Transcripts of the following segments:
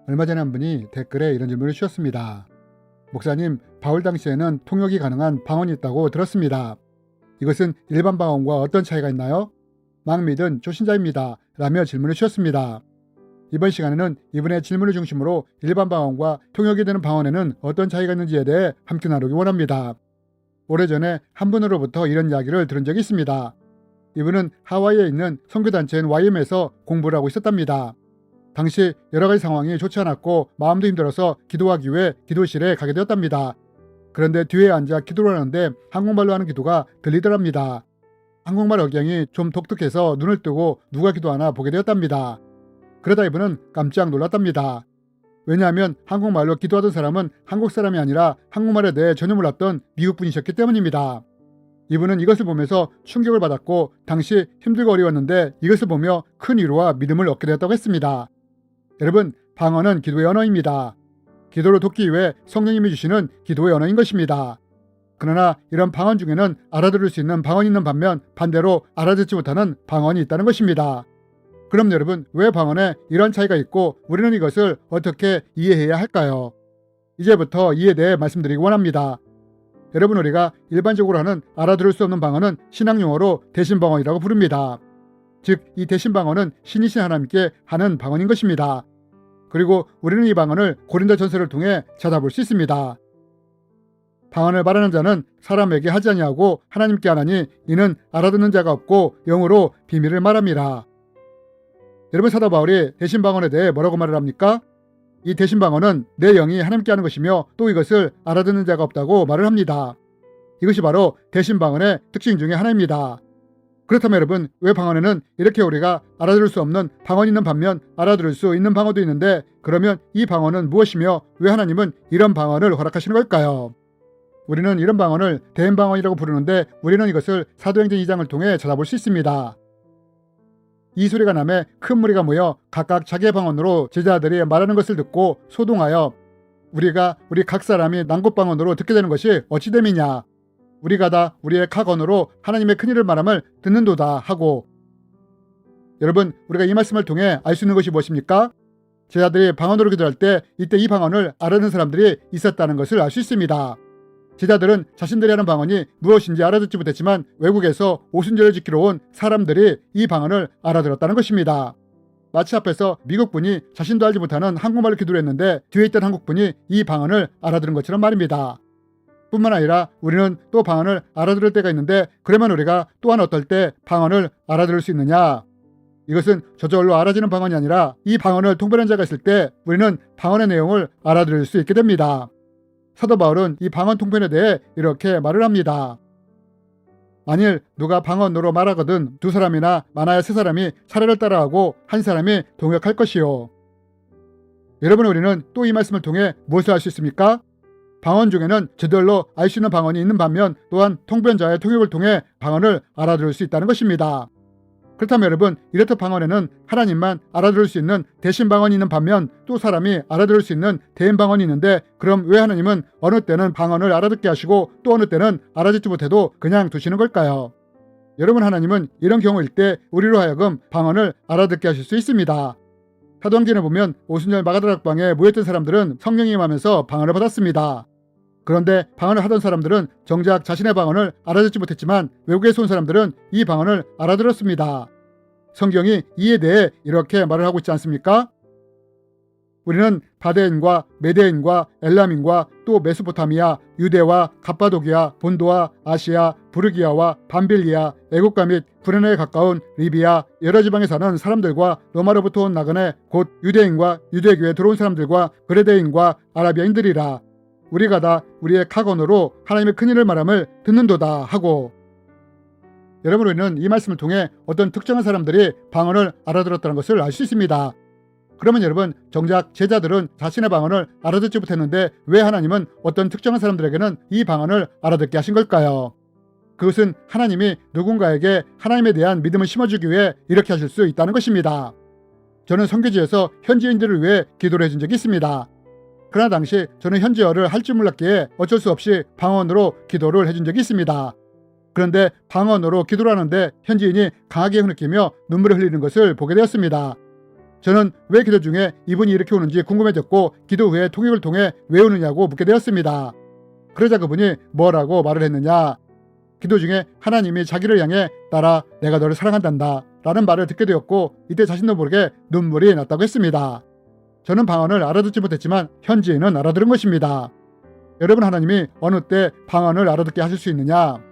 얼마 전에 한 분이 댓글에 이런 질문을 주셨습니다. 목사님, 바울 당시에는 통역이 가능한 방언이 있다고 들었습니다. 이것은 일반 방언과 어떤 차이가 있나요? 막 믿은 초신자입니다. 라며 질문을 주셨습니다. 이번 시간에는 이분의 질문을 중심으로 일반 방언과 통역이 되는 방언에는 어떤 차이가 있는지에 대해 함께 나누기 원합니다. 오래전에 한 분으로부터 이런 이야기를 들은 적이 있습니다. 이분은 하와이에 있는 선교단체인 YM에서 공부를 하고 있었답니다. 당시 여러 가지 상황이 좋지 않았고 마음도 힘들어서 기도하기 위해 기도실에 가게 되었답니다. 그런데 뒤에 앉아 기도를 하는데 한국말로 하는 기도가 들리더랍니다. 한국말 억양이 좀 독특해서 눈을 뜨고 누가 기도하나 보게 되었답니다. 그러다 이분은 깜짝 놀랐답니다. 왜냐하면 한국말로 기도하던 사람은 한국 사람이 아니라 한국말에 대해 전혀 몰랐던 미국 분이셨기 때문입니다. 이분은 이것을 보면서 충격을 받았고 당시 힘들고 어려웠는데 이것을 보며 큰 위로와 믿음을 얻게 되었다고 했습니다. 여러분, 방언은 기도의 언어입니다. 기도를 돕기 위해 성령님이 주시는 기도의 언어인 것입니다. 그러나 이런 방언 중에는 알아들을 수 있는 방언이 있는 반면 반대로 알아듣지 못하는 방언이 있다는 것입니다. 그럼 여러분, 왜 방언에 이런 차이가 있고 우리는 이것을 어떻게 이해해야 할까요? 이제부터 이에 대해 말씀드리기 원합니다. 여러분, 우리가 일반적으로 하는 알아들을 수 없는 방언은 신앙용어로 대신방언이라고 부릅니다. 즉, 이 대신방언은 신이신 하나님께 하는 방언인 것입니다. 그리고 우리는 이 방언을 고린도전서를 통해 찾아볼 수 있습니다. 방언을 말하는 자는 사람에게 하지 아니하고 하나님께 하나니 이는 알아듣는 자가 없고 영으로 비밀을 말함이라. 여러분, 사도 바울이 대신방언에 대해 뭐라고 말을 합니까? 이 대신방언은 내 영이 하나님께 하는 것이며 또 이것을 알아듣는 자가 없다고 말을 합니다. 이것이 바로 대신방언의 특징 중에 하나입니다. 그렇다면 여러분, 왜 방언에는 이렇게 우리가 알아들을 수 없는 방언이 있는 반면 알아들을 수 있는 방언도 있는데, 그러면 이 방언은 무엇이며 왜 하나님은 이런 방언을 허락하시는 걸까요? 우리는 이런 방언을 대인방언이라고 부르는데 우리는 이것을 사도행전 2장을 통해 찾아볼 수 있습니다. 이 소리가 나매 큰 무리가 모여 각각 자기의 방언으로 제자들이 말하는 것을 듣고 소동하여 우리가 우리 각 사람이 난곳방언으로 듣게 되는 것이 어찌 됨이냐, 우리가 다 우리의 각 언어로 하나님의 큰일을 말함을 듣는도다 하고. 여러분, 우리가 이 말씀을 통해 알 수 있는 것이 무엇입니까? 제자들이 방언으로 기도할 때 이때 이 방언을 알아듣는 사람들이 있었다는 것을 알 수 있습니다. 제자들은 자신들이 하는 방언이 무엇인지 알아듣지 못했지만 외국에서 오순절을 지키러 온 사람들이 이 방언을 알아들었다는 것입니다. 마치 앞에서 미국분이 자신도 알지 못하는 한국말로 기도를 했는데 뒤에 있던 한국분이 이 방언을 알아들은 것처럼 말입니다. 뿐만 아니라 우리는 또 방언을 알아들을 때가 있는데, 그러면 우리가 또한 어떨 때 방언을 알아들을 수 있느냐? 이것은 저절로 알아지는 방언이 아니라 이 방언을 통변한 자가 있을 때 우리는 방언의 내용을 알아들을 수 있게 됩니다. 사도 바울은 이 방언 통변에 대해 이렇게 말을 합니다. 만일 누가 방언으로 말하거든 두 사람이나 많아야 세 사람이 차례를 따라하고 한 사람이 동역할 것이요. 여러분, 우리는 또 이 말씀을 통해 무엇을 알 수 있습니까? 방언 중에는 저절로 알 수 있는 방언이 있는 반면 또한 통변자의 통역을 통해 방언을 알아들을 수 있다는 것입니다. 그렇다면 여러분, 이렇듯 방언에는 하나님만 알아들을 수 있는 대신 방언이 있는 반면 또 사람이 알아들을 수 있는 대인 방언이 있는데, 그럼 왜 하나님은 어느 때는 방언을 알아듣게 하시고 또 어느 때는 알아듣지 못해도 그냥 두시는 걸까요? 여러분, 하나님은 이런 경우일 때 우리로 하여금 방언을 알아듣게 하실 수 있습니다. 사도행전에 보면 오순절 마가다락방에 모였던 사람들은 성령이 임하면서 방언을 받았습니다. 그런데 방언을 하던 사람들은 정작 자신의 방언을 알아듣지 못했지만 외국에서 온 사람들은 이 방언을 알아들었습니다. 성경이 이에 대해 이렇게 말을 하고 있지 않습니까? 우리는 바데인과 메데인과 엘람인과 또 메소포타미아, 유대와 갑바도기아, 본도와 아시아, 부르기아와 밤빌리아, 애국가 및 구레네에 가까운 리비아, 여러 지방에 사는 사람들과 로마로부터 온 나그네 곧 유대인과 유대교에 들어온 사람들과 그레데인과 아라비아인들이라. 우리가 다 우리의 각 언어로 하나님의 큰일을 말함을 듣는도다 하고. 여러분, 우리는 이 말씀을 통해 어떤 특정한 사람들이 방언을 알아들었다는 것을 알 수 있습니다. 그러면 여러분, 정작 제자들은 자신의 방언을 알아듣지 못했는데 왜 하나님은 어떤 특정한 사람들에게는 이 방언을 알아듣게 하신 걸까요? 그것은 하나님이 누군가에게 하나님에 대한 믿음을 심어주기 위해 이렇게 하실 수 있다는 것입니다. 저는 선교지에서 현지인들을 위해 기도를 해준 적이 있습니다. 그러나 당시 저는 현지어를 할 줄 몰랐기에 어쩔 수 없이 방언으로 기도를 해준 적이 있습니다. 그런데 방언으로 기도를 하는데 현지인이 강하게 흐느끼며 눈물을 흘리는 것을 보게 되었습니다. 저는 왜 기도 중에 이분이 이렇게 우는지 궁금해졌고 기도 후에 통역을 통해 왜 우느냐고 묻게 되었습니다. 그러자 그분이 뭐라고 말을 했느냐. 기도 중에 하나님이 자기를 향해 딸아 내가 너를 사랑한단다 라는 말을 듣게 되었고 이때 자신도 모르게 눈물이 났다고 했습니다. 저는 방언을 알아듣지 못했지만 현지인은 알아들은 것입니다. 여러분, 하나님이 어느 때 방언을 알아듣게 하실 수 있느냐?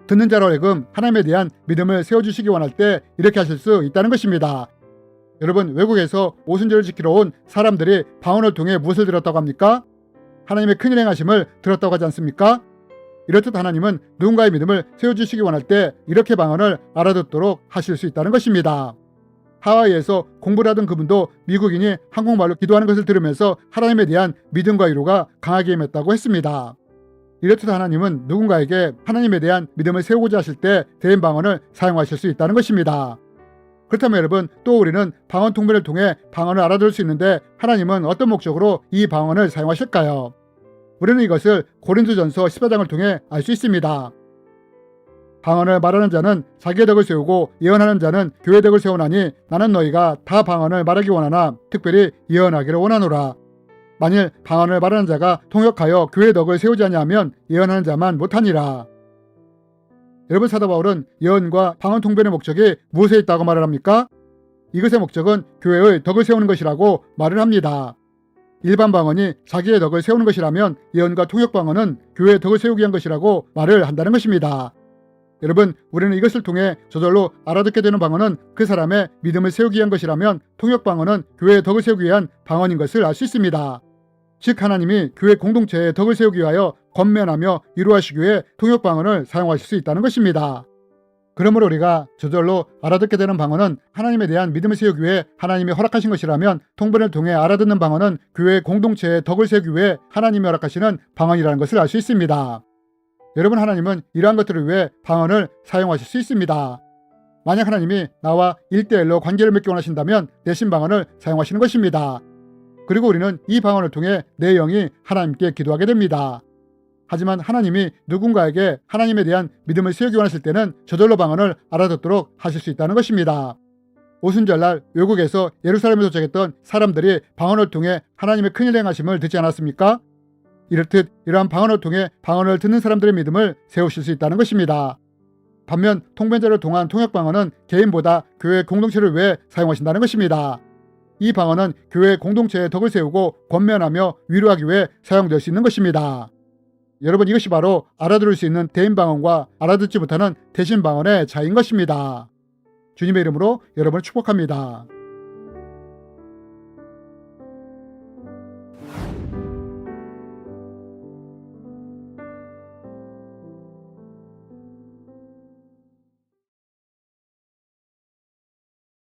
듣는 자로 하여금 하나님에 대한 믿음을 세워주시기 원할 때 이렇게 하실 수 있다는 것입니다. 여러분, 외국에서 오순절을 지키러 온 사람들이 방언을 통해 무엇을 들었다고 합니까? 하나님의 큰일 행하심을 들었다고 하지 않습니까? 이렇듯 하나님은 누군가의 믿음을 세워주시기 원할 때 이렇게 방언을 알아듣도록 하실 수 있다는 것입니다. 하와이에서 공부를 하던 그분도 미국인이 한국말로 기도하는 것을 들으면서 하나님에 대한 믿음과 위로가 강하게 임했다고 했습니다. 이렇듯 하나님은 누군가에게 하나님에 대한 믿음을 세우고자 하실 때 대인 방언을 사용하실 수 있다는 것입니다. 그렇다면 여러분, 또 우리는 방언 통변을 통해 방언을 알아들을 수 있는데 하나님은 어떤 목적으로 이 방언을 사용하실까요? 우리는 이것을 고린도전서 14장을 통해 알 수 있습니다. 방언을 말하는 자는 자기의 덕을 세우고 예언하는 자는 교회의 덕을 세우나니 나는 너희가 다 방언을 말하기 원하나 특별히 예언하기를 원하노라. 만일 방언을 말하는 자가 통역하여 교회의 덕을 세우지 아니하면 예언하는 자만 못하니라. 여러분, 사도 바울은 예언과 방언 통변의 목적이 무엇에 있다고 말을 합니까? 이것의 목적은 교회의 덕을 세우는 것이라고 말을 합니다. 일반 방언이 자기의 덕을 세우는 것이라면 예언과 통역 방언은 교회의 덕을 세우기 위한 것이라고 말을 한다는 것입니다. 여러분, 우리는 이것을 통해 저절로 알아듣게 되는 방언은 그 사람의 믿음을 세우기 위한 것이라면 통역 방언은 교회의 덕을 세우기 위한 방언인 것을 알 수 있습니다. 즉 하나님이 교회 공동체의 덕을 세우기 위하여 권면하며 위로하시기 위해 통역 방언을 사용하실 수 있다는 것입니다. 그러므로 우리가 저절로 알아듣게 되는 방언은 하나님에 대한 믿음을 세우기 위해 하나님이 허락하신 것이라면 통변을 통해 알아듣는 방언은 교회 공동체의 덕을 세우기 위해 하나님이 허락하시는 방언이라는 것을 알 수 있습니다. 여러분, 하나님은 이러한 것들을 위해 방언을 사용하실 수 있습니다. 만약 하나님이 나와 1대1로 관계를 맺기 원하신다면 내신 방언을 사용하시는 것입니다. 그리고 우리는 이 방언을 통해 내 영이 하나님께 기도하게 됩니다. 하지만 하나님이 누군가에게 하나님에 대한 믿음을 세우기 원하실 때는 저절로 방언을 알아듣도록 하실 수 있다는 것입니다. 오순절날 외국에서 예루살렘에 도착했던 사람들이 방언을 통해 하나님의 큰일 행하심을 듣지 않았습니까? 이렇듯 이러한 방언을 통해 방언을 듣는 사람들의 믿음을 세우실 수 있다는 것입니다. 반면 통변자를 통한 통역 방언은 개인보다 교회 공동체를 위해 사용하신다는 것입니다. 이 방언은 교회 공동체의 덕을 세우고 권면하며 위로하기 위해 사용될 수 있는 것입니다. 여러분, 이것이 바로 알아들을 수 있는 대인 방언과 알아듣지 못하는 대신 방언의 차이인 것입니다. 주님의 이름으로 여러분을 축복합니다.